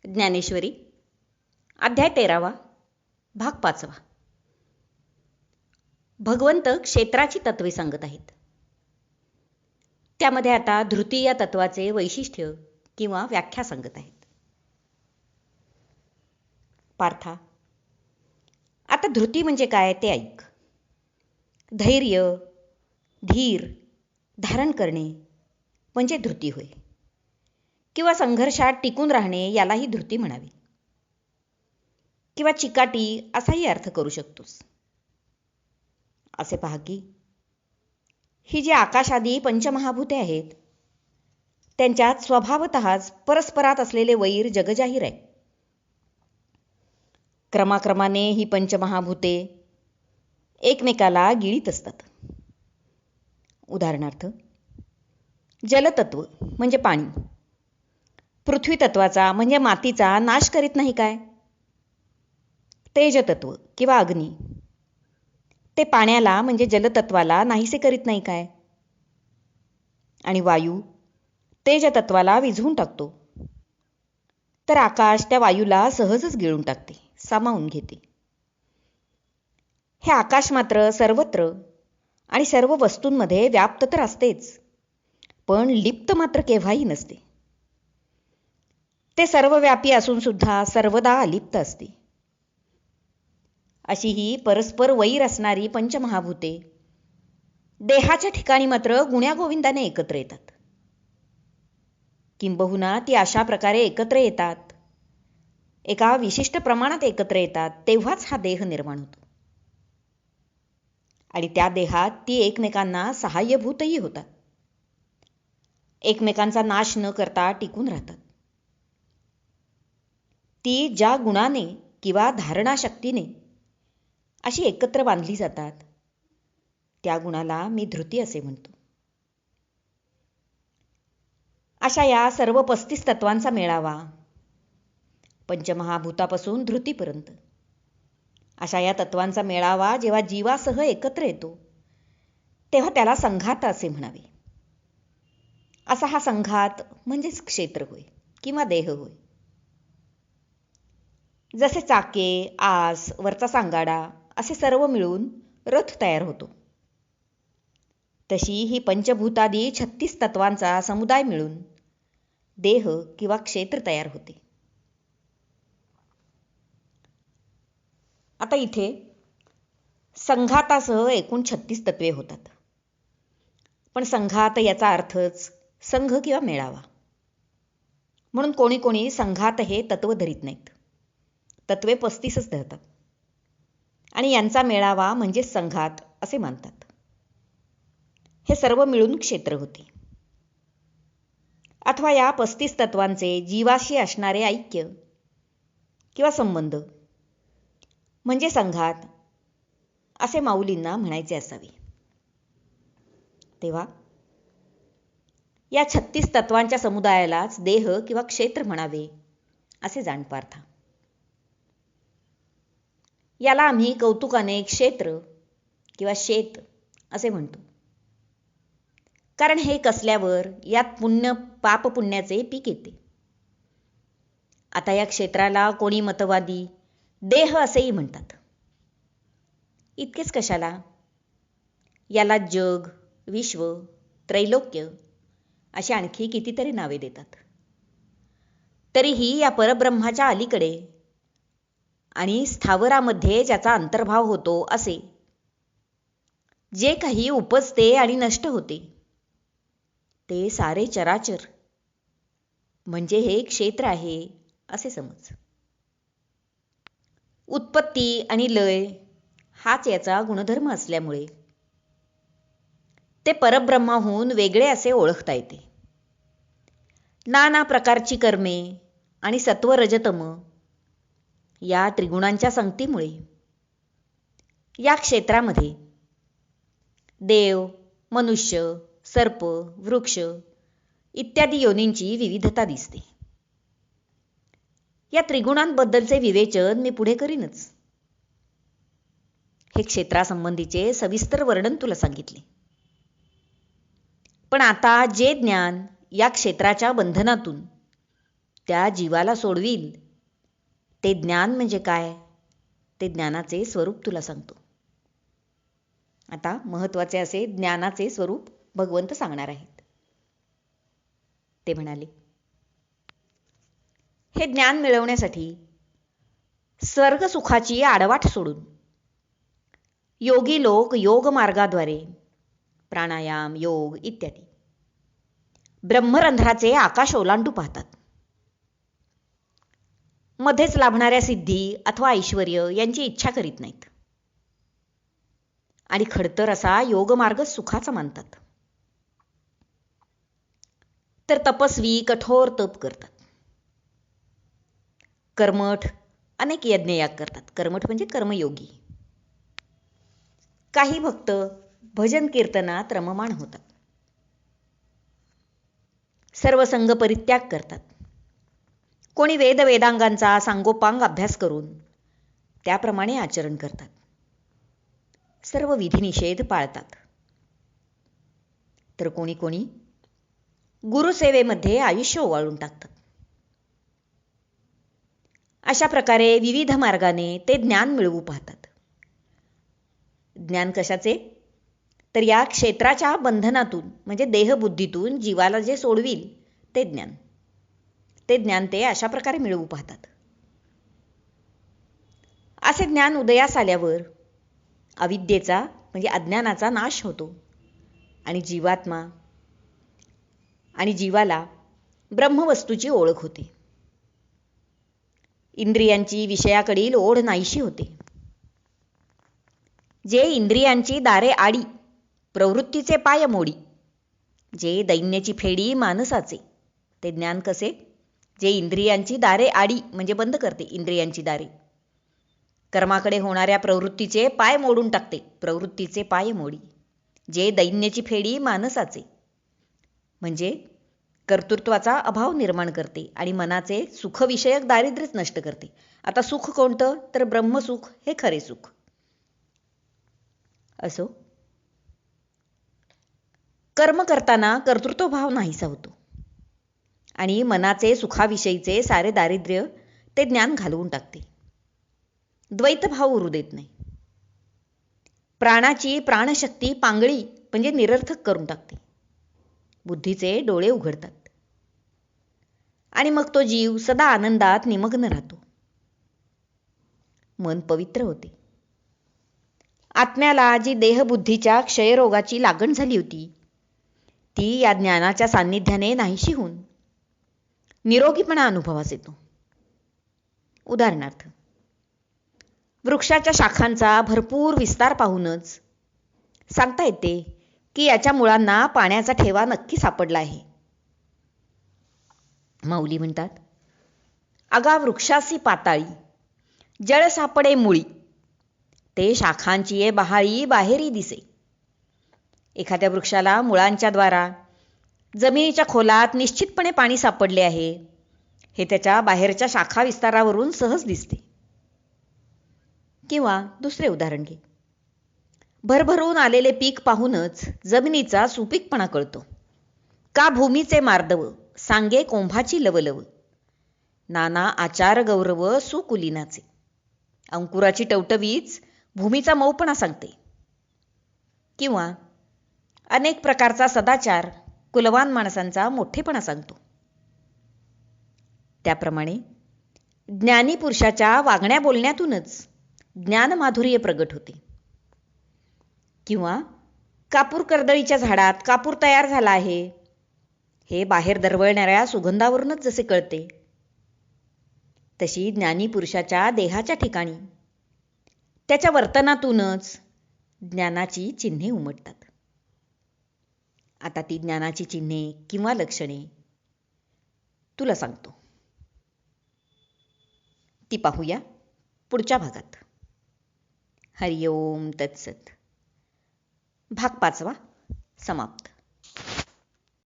ज्ञानेश्वरी अध्याय 13, भाग 5. भगवंत क्षेत्राची तत्वे सांगत आहेत. त्यामध्ये आता धृती या तत्वाचे वैशिष्ट्य किंवा व्याख्या सांगत आहेत. पार्था, आता धृती म्हणजे काय ते ऐक. धैर्य, धीर धारण करणे म्हणजे धृती होय, किंवा संघर्षात टिकून राहणे यालाही धृती म्हणावी, किंवा चिकाटी असाही अर्थ करू शकतोस. असे पहा की ही जी आकाशादी पंचमहाभूते आहेत त्यांच्यात स्वभावतःच परस्परात असलेले वैर जगजाहीर आहे. क्रमाक्रमाने ही पंचमहाभूते एकमेकाला गिळीत असतात. उदाहरणार्थ, जलतत्व म्हणजे पाणी पृथ्वी तत्वाचा म्हणजे मातीचा नाश करीत नाही काय? तेजतत्व किंवा अग्नी ते पाण्याला म्हणजे जलतत्वाला नाहीसे करीत नाही काय? आणि वायू तेजतत्वाला विझवून टाकतो, तर आकाश त्या वायूला सहजच गिळून टाकते, सामावून घेते. हे आकाश मात्र सर्वत्र आणि सर्व वस्तूंमध्ये व्याप्त तर असतेच, पण लिप्त मात्र केव्हाही नसते. ते सर्वव्यापी असून सुद्धा सर्वदा अलिप्त असते. अशी ही परस्पर वैर असणारी पंचमहाभूते देहाच्या ठिकाणी मात्र गुण्यागोविंदाने एकत्र येतात. किंबहुना ती अशा प्रकारे एकत्र येतात, एका विशिष्ट प्रमाणात एकत्र येतात, तेव्हाच हा देह निर्माण होतो. आणि त्या देहात ती एकमेकांना सहाय्यभूतही होतात, एकमेकांचा नाश न करता टिकून राहतात. ती ज्या गुणाने किंवा धारणाशक्तीने अशी एकत्र बांधली जातात त्या गुणाला मी धृती असे म्हणतो. अशा या सर्व 35 तत्वांचा मेळावा पंचमहाभूतापासून धृतीपर्यंत, अशा या तत्वांचा मेळावा जेव्हा जीवासह एकत्र येतो तेव्हा त्याला संघात असे म्हणावे. असा हा संघात म्हणजेच क्षेत्र होय किंवा देह होय. जसे चाके, आस, वरचा सांगाडा असे सर्व मिळून रथ तयार होतो, तशी ही पंचभूतादी 36 तत्वांचा समुदाय मिळून देह किंवा क्षेत्र तयार होते. आता इथे संघातासह एकूण 36 तत्वे होतात, पण संघात याचा अर्थच संघ किंवा मेळावा. म्हणून कोणी कोणी संघात हे तत्व धरीत नाहीत, तत्वे 35च धरतात आणि यांचा मेळावा म्हणजे संघात असे मानतात. हे सर्व मिळून क्षेत्र होते. अथवा या 35 तत्वांचे जीवाशी असणारे ऐक्य किंवा संबंध म्हणजे संघात असे माऊलींना म्हणायचे असावे. तेव्हा या 36 तत्वांच्या समुदायालाच देह किंवा क्षेत्र म्हणावे असे जाण पार्था. याला आम्ही कौतुकाने क्षेत्र किंवा शेत असे म्हणतो, कारण हे कसल्यावर यात पुण्य पाप पुण्याचे पीक येते. आता या क्षेत्राला कोणी मतवादी देह असेही म्हणतात. इतकेच कशाला, याला जग, विश्व, त्रैलोक्य अशी आणखी कितीतरी नावे देतात. तरीही या परब्रह्माच्या अलीकडे आणि स्थावरामध्ये ज्याचा अंतर्भाव होतो असे जे काही उपजते आणि नष्ट होते ते सारे चराचर म्हणजे हे क्षेत्र आहे असे समज. उत्पत्ती आणि लय हाच याचा गुणधर्म असल्यामुळे ते परब्रह्माहून वेगळे असे ओळखता येते. नाना प्रकारची कर्मे आणि सत्व रजतम या त्रिगुणांच्या संगतीमुळे या क्षेत्रामध्ये देव, मनुष्य, सर्प, वृक्ष इत्यादी योनींची विविधता दिसते. या त्रिगुणांबद्दलचे विवेचन मी पुढे करीनच. हे क्षेत्रासंबंधीचे सविस्तर वर्णन तुला सांगितले, पण आता जे ज्ञान या क्षेत्राच्या बंधनातून त्या जीवाला सोडविल ते ज्ञान म्हणजे काय, ते ज्ञानाचे स्वरूप तुला सांगतो. आता महत्त्वाचे असे ज्ञानाचे स्वरूप भगवंत सांगणार आहेत. ते म्हणाले, हे ज्ञान मिळवण्यासाठी स्वर्ग सुखाची आडवाट सोडून योगी लोक योग मार्गाद्वारे प्राणायाम, योग इत्यादी ब्रह्मरंध्राचे आकाश ओलांडू पाहतात. मध्येच लाभणाऱ्या सिद्धी अथवा ऐश्वर यांची इच्छा करीत नाहीत आणि खडतर असा योगमार्ग सुखाचा मानतात. तर तपस्वी कठोर तप करतात, कर्मठ अनेक यज्ञयाग करतात. कर्मठ म्हणजे कर्मयोगी. काही भक्त भजन कीर्तनात रममाण होतात, सर्व संग परित्याग करतात. कोणी वेदांगांचा सांगोपांग अभ्यास करून त्याप्रमाणे आचरण करतात, सर्व विधिनिषेध पाळतात. तर कोणी कोणी गुरुसेवेमध्ये आयुष्य ओवाळून टाकतात. अशा प्रकारे विविध मार्गाने ते ज्ञान मिळवू पाहतात. ज्ञान कशाचे, तर या क्षेत्राच्या बंधनातून म्हणजे देहबुद्धीतून जीवाला जे सोडविल ते ज्ञान. ते ज्ञान ते अशा प्रकारे मिळवू पाहतात. असे ज्ञान उदयास आल्यावर अविद्येचा म्हणजे अज्ञानाचा नाश होतो आणि जीवाला ब्रह्मवस्तूची ओळख होते. इंद्रियांची विषयाकडील ओढ नाहीशी होते. जे इंद्रियांची दारे आडी प्रवृत्तीचे पाय मोडी, जे दैन्याची फेडी मानसाचे, ते ज्ञान कसे, जे इंद्रियांची दारे आडी म्हणजे बंद करते इंद्रियांची दारे, कर्माकडे होणाऱ्या प्रवृत्तीचे पाय मोडून टाकते प्रवृत्तीचे पाय मोडी, जे दैन्याची फेडी मानसाचे म्हणजे कर्तृत्वाचा अभाव निर्माण करते आणि मनाचे सुखविषयक दारिद्र्यच नष्ट करते. आता सुख कोणतं, तर ब्रह्मसुख हे खरे सुख. असो, कर्म करताना कर्तृत्वभाव नाहीसा होतो आणि मनाचे सुखाविषयीचे सारे दारिद्र्य ते ज्ञान घालवून टाकते. द्वैतभाव उरू देत नाही. प्राणाची प्राणशक्ती पांगळी म्हणजे निरर्थक करून टाकते. बुद्धीचे डोळे उघडतात आणि मग तो जीव सदा आनंदात निमग्न राहतो. मन पवित्र होते. आत्म्याला जी देहबुद्धीच्या क्षयरोगाची लागण झाली होती ती या ज्ञानाच्या सान्निध्याने नाहीशी होऊन निरोगीपणा अनुभवास येतो. उदाहरणार्थ, वृक्षाच्या शाखांचा भरपूर विस्तार पाहूनच सांगता येते की याच्या मुळांना पाण्याचा ठेवा नक्की सापडला आहे. माऊली म्हणतात, अगा वृक्षासी पाताळी जळ सापडे मुळी, ते शाखांची ये बहाळी बाहेरी दिसे. एखाद्या वृक्षाला मुळांच्या द्वारा जमिनीच्या खोलात निश्चितपणे पाणी सापडले आहे हे त्याच्या बाहेरच्या शाखा विस्तारावरून सहज दिसते. किंवा दुसरे उदाहरण घे, भरभरून आलेले पीक पाहूनच जमिनीचा सुपीकपणा कळतो. का भूमीचे मार्दव सांगे कोंभाची लवलव, नाना आचार गौरव सुकुलीनाचे. अंकुराची टवटवीच भूमीचा मऊपणा सांगते. किंवा अनेक प्रकारचा सदाचार कुलवान माणसांचा मोठेपणा सांगतो. त्याप्रमाणे ज्ञानी पुरुषाच्या वागण्या बोलण्यातूनच ज्ञानमाधुर्य प्रगट होते. किंवा कापूर कर्दळीच्या झाडात कापूर तयार झाला आहे हे बाहेर दरवळणाऱ्या सुगंधावरूनच जसे कळते, तशी ज्ञानी पुरुषाच्या देहाच्या ठिकाणी त्याच्या वर्तनातूनच ज्ञानाची चिन्हे उमटतात. आता ती ज्ञानाची चिन्हे किंवा लक्षणे तुला सांगतो, ती पाहूया पुढच्या भागात. हरिओम तत्सत. भाग 5 समाप्त.